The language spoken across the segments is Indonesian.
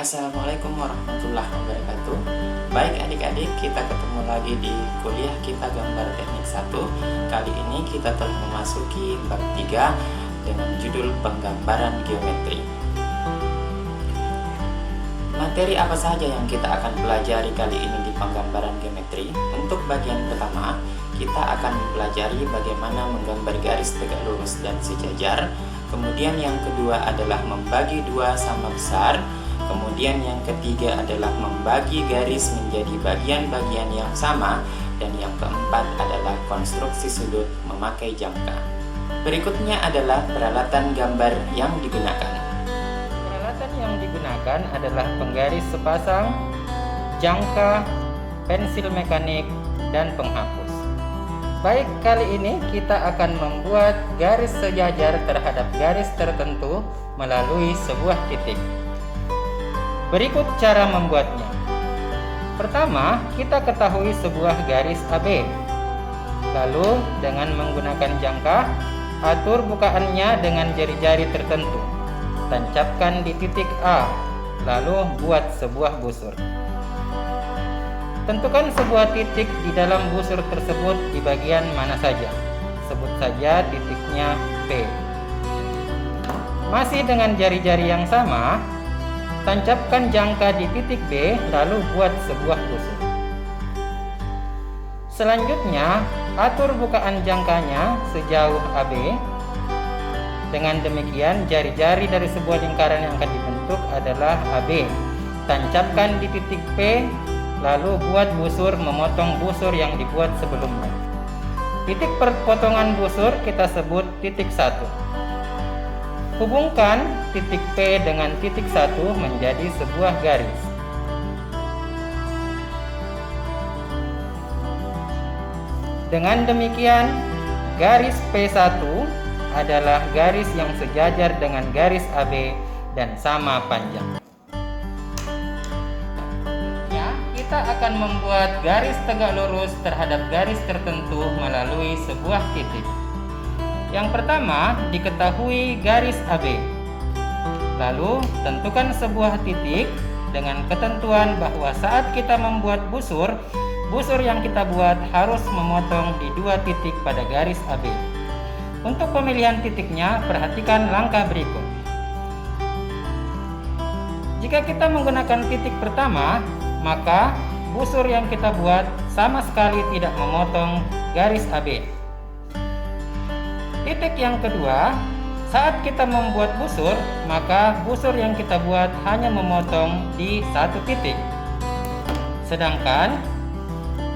Assalamualaikum warahmatullahi wabarakatuh. Baik adik-adik, kita ketemu lagi di kuliah kita gambar teknik 1. Kali ini kita telah memasuki bab 3 dengan judul penggambaran geometri. Materi apa saja yang kita akan pelajari kali ini di penggambaran geometri? Untuk bagian pertama, kita akan mempelajari bagaimana menggambar garis tegak lurus dan sejajar. Kemudian yang kedua adalah membagi dua sama besar. Kemudian yang ketiga adalah membagi garis menjadi bagian-bagian yang sama. Dan yang keempat adalah konstruksi sudut memakai jangka. Berikutnya adalah peralatan gambar yang digunakan. Peralatan yang digunakan adalah penggaris sepasang, jangka, pensil mekanik, dan penghapus. Baik, kali ini kita akan membuat garis sejajar terhadap garis tertentu melalui sebuah titik. Berikut cara membuatnya. Pertama, kita ketahui sebuah garis AB. Lalu, dengan menggunakan jangka, atur bukaannya dengan jari-jari tertentu. Tancapkan di titik A, lalu buat sebuah busur. Tentukan sebuah titik di dalam busur tersebut di bagian mana saja. Sebut saja titiknya P. Masih dengan jari-jari yang sama, tancapkan jangka di titik B, lalu buat sebuah busur. Selanjutnya, atur bukaan jangkanya sejauh AB. Dengan demikian, jari-jari dari sebuah lingkaran yang akan dibentuk adalah AB. Tancapkan di titik P, lalu buat busur memotong busur yang dibuat sebelumnya. Titik perpotongan busur kita sebut titik 1. Hubungkan titik P dengan titik 1 menjadi sebuah garis. Dengan demikian, garis P1 adalah garis yang sejajar dengan garis AB dan sama panjang. Kita akan membuat garis tegak lurus terhadap garis tertentu melalui sebuah titik. Yang pertama, diketahui garis AB. Lalu, tentukan sebuah titik dengan ketentuan bahwa saat kita membuat busur, busur yang kita buat harus memotong di dua titik pada garis AB. Untuk pemilihan titiknya, perhatikan langkah berikut. Jika kita menggunakan titik pertama, maka busur yang kita buat sama sekali tidak memotong garis AB. Titik yang kedua, saat kita membuat busur, maka busur yang kita buat hanya memotong di satu titik. Sedangkan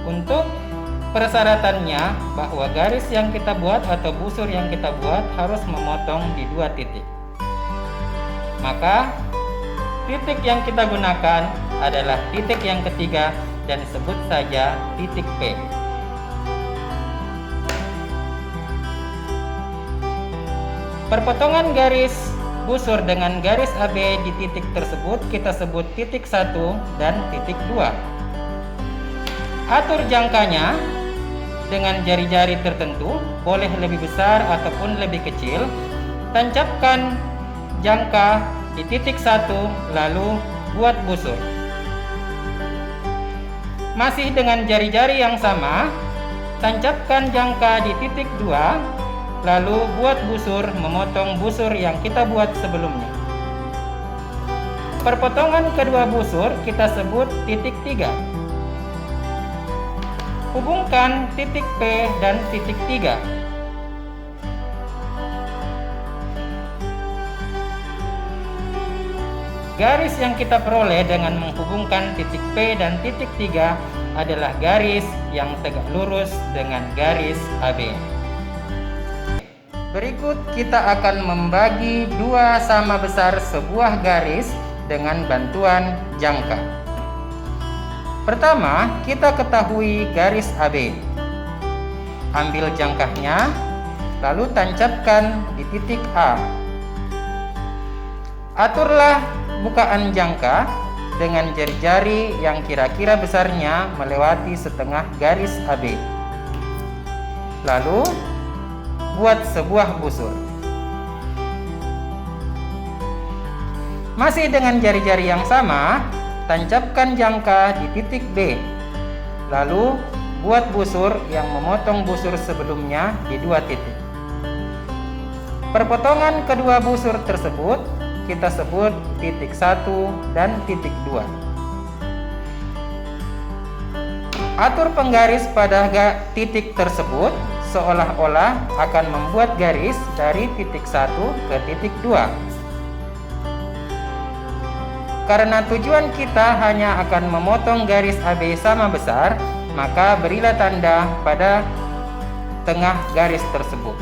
untuk persyaratannya bahwa garis yang kita buat atau busur yang kita buat harus memotong di dua titik. Maka titik yang kita gunakan adalah titik yang ketiga dan sebut saja titik P. Perpotongan garis busur dengan garis AB di titik tersebut kita sebut titik 1 dan titik 2. Atur jangkanya dengan jari-jari tertentu, boleh lebih besar ataupun lebih kecil. Tancapkan jangka di titik 1, lalu buat busur. Masih dengan jari-jari yang sama, tancapkan jangka di titik 2, lalu buat busur memotong busur yang kita buat sebelumnya. Perpotongan kedua busur kita sebut titik 3. Hubungkan titik P dan titik 3. Garis yang kita peroleh dengan menghubungkan titik P dan titik 3 adalah garis yang tegak lurus dengan garis AB. Berikut kita akan membagi dua sama besar sebuah garis dengan bantuan jangka. Pertama, kita ketahui garis AB. Ambil jangkanya, lalu tancapkan di titik A. Aturlah bukaan jangka dengan jari-jari yang kira-kira besarnya melewati setengah garis AB. Lalu, buat sebuah busur. Masih dengan jari-jari yang sama, tancapkan jangka di titik B. Lalu, buat busur yang memotong busur sebelumnya di 2 titik. Perpotongan kedua busur tersebut kita sebut titik 1 dan titik 2. Atur penggaris pada titik tersebut seolah-olah akan membuat garis dari titik 1 ke titik 2. Karena tujuan kita hanya akan memotong garis AB sama besar, maka berilah tanda pada tengah garis tersebut.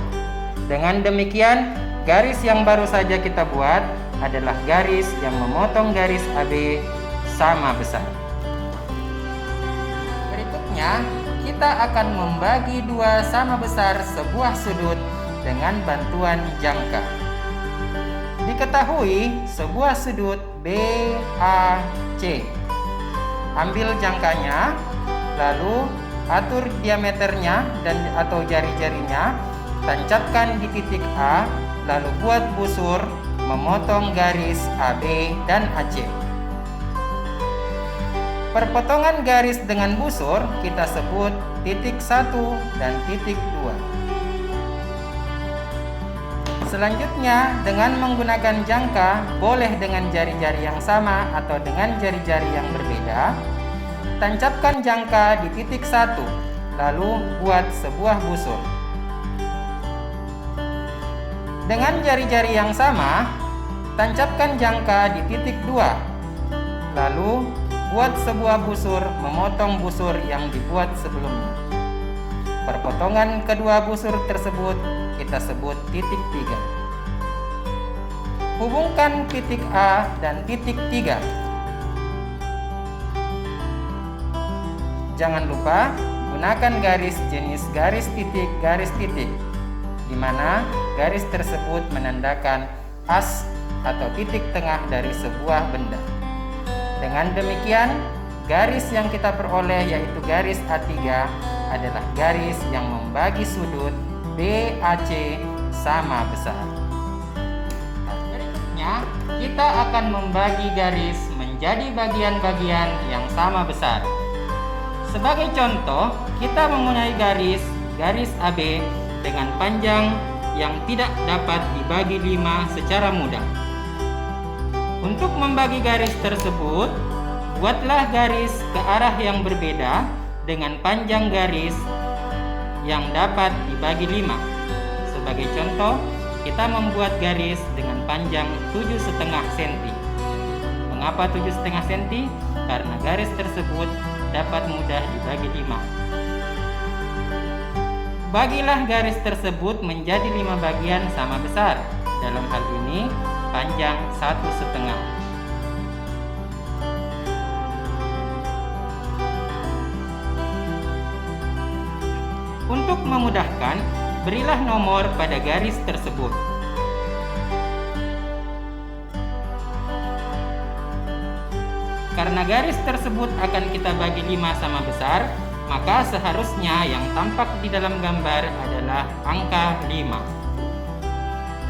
Dengan demikian, garis yang baru saja kita buat adalah garis yang memotong garis AB sama besar. Berikutnya, kita akan membagi 2 sama besar sebuah sudut dengan bantuan jangka. Diketahui sebuah sudut BAC. Ambil jangkanya, lalu atur diameternya dan atau jari-jarinya, tancapkan di titik A, lalu buat busur memotong garis AB dan AC. Perpotongan garis dengan busur kita sebut titik 1 dan titik 2. Selanjutnya, dengan menggunakan jangka, boleh dengan jari-jari yang sama atau dengan jari-jari yang berbeda, tancapkan jangka di titik 1, lalu buat sebuah busur. Dengan jari-jari yang sama, tancapkan jangka di titik 2, lalu buat sebuah busur memotong busur yang dibuat sebelumnya. Perpotongan kedua busur tersebut kita sebut titik 3. Hubungkan titik A dan titik 3. Jangan lupa gunakan garis jenis garis titik, di mana garis tersebut menandakan as atau titik tengah dari sebuah benda. Dengan demikian, garis yang kita peroleh yaitu garis A3 adalah garis yang membagi sudut BAC sama besar. Berikutnya, kita akan membagi garis menjadi bagian-bagian yang sama besar. Sebagai contoh, kita mempunyai garis AB dengan panjang yang tidak dapat dibagi 5 secara mudah. Untuk membagi garis tersebut, buatlah garis ke arah yang berbeda dengan panjang garis yang dapat dibagi 5. Sebagai contoh, kita membuat garis dengan panjang 7,5 cm. Mengapa 7,5 cm? Karena garis tersebut dapat mudah dibagi 5. Bagilah garis tersebut menjadi 5 bagian sama besar. Dalam hal ini, panjang 1,5. Untuk memudahkan, berilah nomor pada garis tersebut. Karena garis tersebut akan kita bagi 5 sama besar, maka seharusnya yang tampak di dalam gambar adalah angka 5.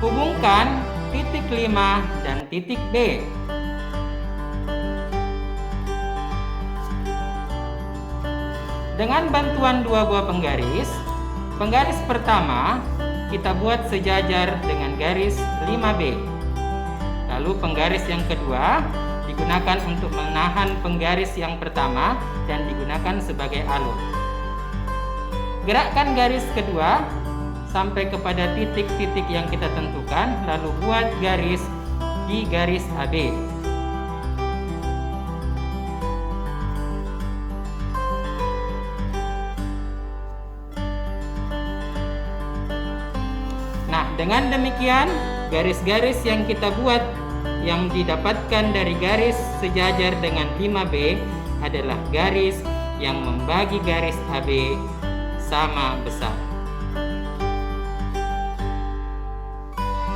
Hubungkan titik 5 dan titik B. Dengan bantuan 2 buah penggaris, penggaris pertama kita buat sejajar dengan garis 5B. Lalu penggaris yang kedua digunakan untuk menahan penggaris yang pertama dan digunakan sebagai alur. Gerakkan garis kedua sampai kepada titik-titik yang kita tentukan, lalu buat garis di garis AB. Nah, dengan demikian, garis-garis yang kita buat yang didapatkan dari garis sejajar dengan 5B adalah garis yang membagi garis AB sama besar.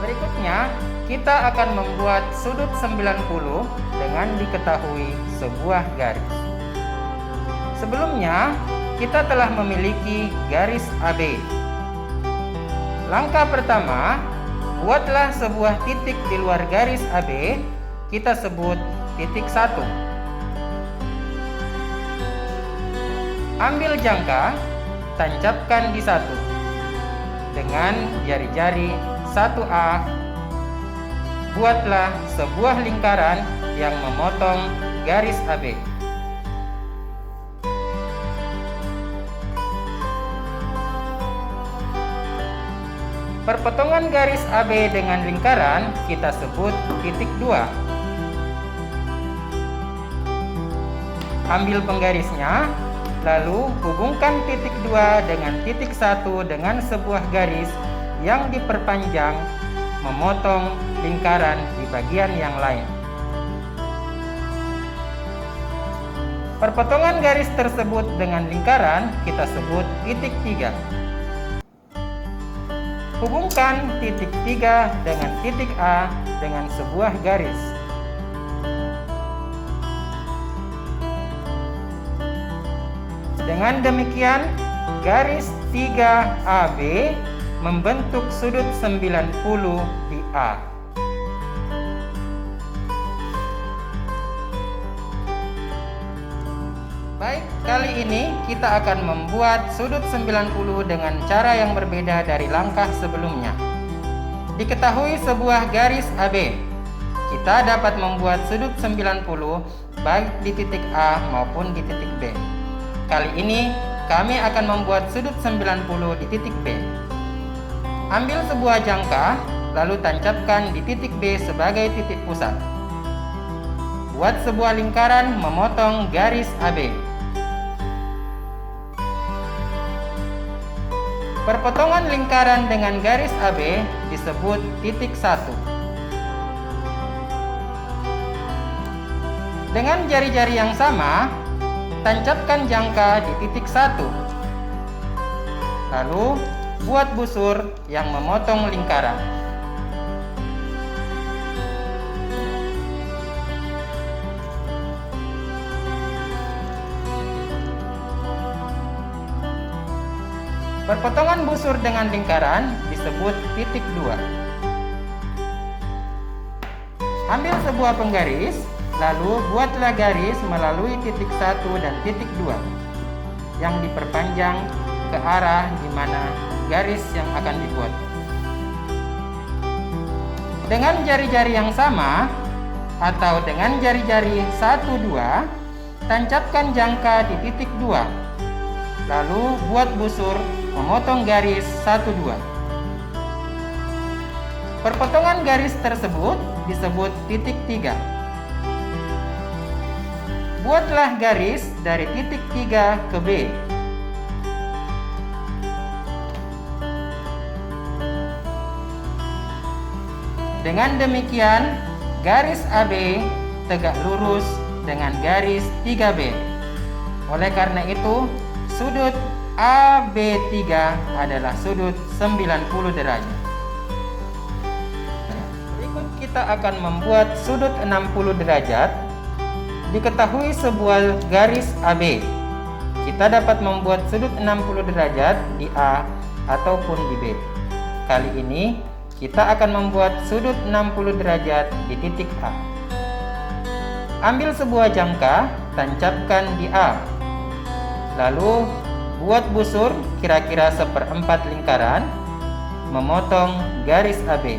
Berikutnya, kita akan membuat sudut 90 dengan diketahui sebuah garis. Sebelumnya, kita telah memiliki garis AB. Langkah pertama, buatlah sebuah titik di luar garis AB, kita sebut titik 1. Ambil jangka, tancapkan di 1. Dengan jari-jari 1A, buatlah sebuah lingkaran yang memotong garis AB. Perpotongan garis AB dengan lingkaran kita sebut titik 2. Ambil penggarisnya, lalu hubungkan titik 2 dengan titik 1 dengan sebuah garis yang diperpanjang memotong lingkaran di bagian yang lain. Perpotongan garis tersebut dengan lingkaran kita sebut titik 3. Hubungkan titik 3 dengan titik A dengan sebuah garis. Dengan demikian, garis 3AB membentuk sudut 90 di A. Baik, kali ini kita akan membuat sudut 90 dengan cara yang berbeda dari langkah sebelumnya. Diketahui sebuah garis AB, kita dapat membuat sudut 90 baik di titik A maupun di titik B. Kali ini kami akan membuat sudut 90 di titik B. Ambil sebuah jangka, lalu tancapkan di titik B sebagai titik pusat. Buat sebuah lingkaran memotong garis AB. Perpotongan lingkaran dengan garis AB disebut titik 1. Dengan jari-jari yang sama, tancapkan jangka di titik 1. Lalu, buat busur yang memotong lingkaran. Perpotongan busur dengan lingkaran disebut titik 2. Ambil sebuah penggaris, lalu buatlah garis melalui titik 1 dan titik 2 yang diperpanjang ke arah di mana garis yang akan dibuat. Dengan jari-jari yang sama atau dengan jari-jari 1, 2, tancapkan jangka di titik 2. Lalu buat busur memotong garis 1, 2. Perpotongan garis tersebut disebut titik 3. Buatlah garis dari titik 3 ke B. Dengan demikian, garis AB tegak lurus dengan garis 3B. Oleh karena itu, sudut AB3 adalah sudut 90 derajat. Berikut kita akan membuat sudut 60 derajat. Diketahui sebuah garis AB, kita dapat membuat sudut 60 derajat di A ataupun di B. Kali ini kita akan membuat sudut 60 derajat di titik A. Ambil sebuah jangka, tancapkan di A. Lalu buat busur kira-kira 1/4 lingkaran, memotong garis AB.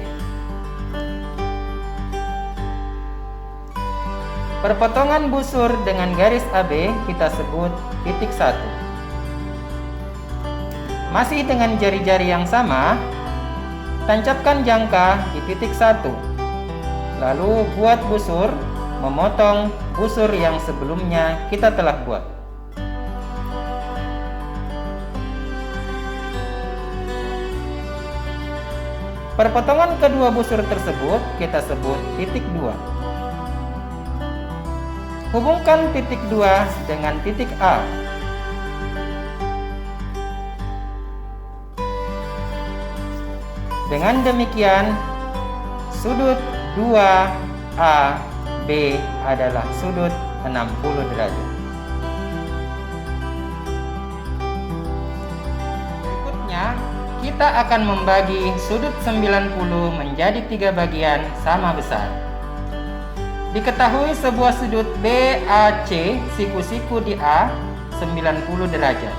Perpotongan busur dengan garis AB kita sebut titik 1. Masih dengan jari-jari yang sama, tancapkan jangka di titik 1. Lalu buat busur, memotong busur yang sebelumnya kita telah buat. Perpotongan kedua busur tersebut kita sebut titik 2. Hubungkan titik 2 dengan titik A. Dengan demikian, sudut 2AB adalah sudut 60 derajat. Berikutnya, kita akan membagi sudut 90 menjadi 3 bagian sama besar. Diketahui sebuah sudut BAC siku-siku di A 90 derajat.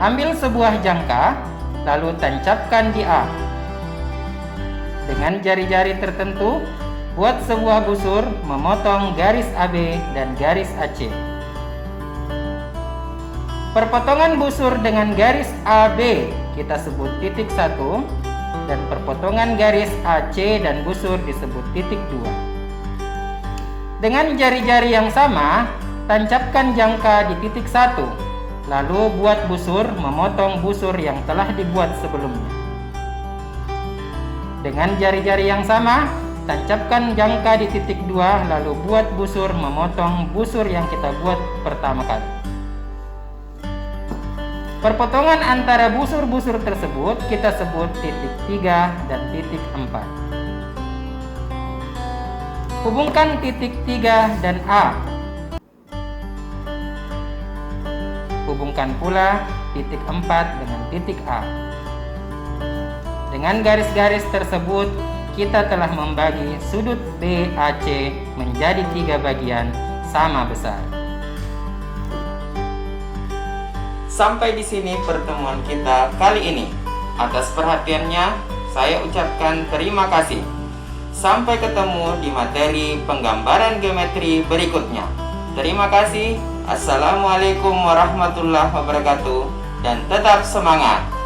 Ambil sebuah jangka, lalu tancapkan di A. Dengan jari-jari tertentu, buat sebuah busur memotong garis AB dan garis AC. Perpotongan busur dengan garis AB kita sebut titik 1, dan perpotongan garis AC dan busur disebut titik 2. Dengan jari-jari yang sama, tancapkan jangka di titik 1, lalu buat busur memotong busur yang telah dibuat sebelumnya. Dengan jari-jari yang sama, tancapkan jangka di titik 2, lalu buat busur memotong busur yang kita buat pertama kali. Perpotongan antara busur-busur tersebut kita sebut titik 3 dan titik 4. Hubungkan titik 3 dan A. Hubungkan pula titik 4 dengan titik A. Dengan garis-garis tersebut, kita telah membagi sudut BAC menjadi 3 bagian sama besar. Sampai di sini pertemuan kita kali ini. Atas perhatiannya, saya ucapkan terima kasih. Sampai ketemu di materi penggambaran geometri berikutnya. Terima kasih. Assalamualaikum warahmatullahi wabarakatuh. Dan tetap semangat.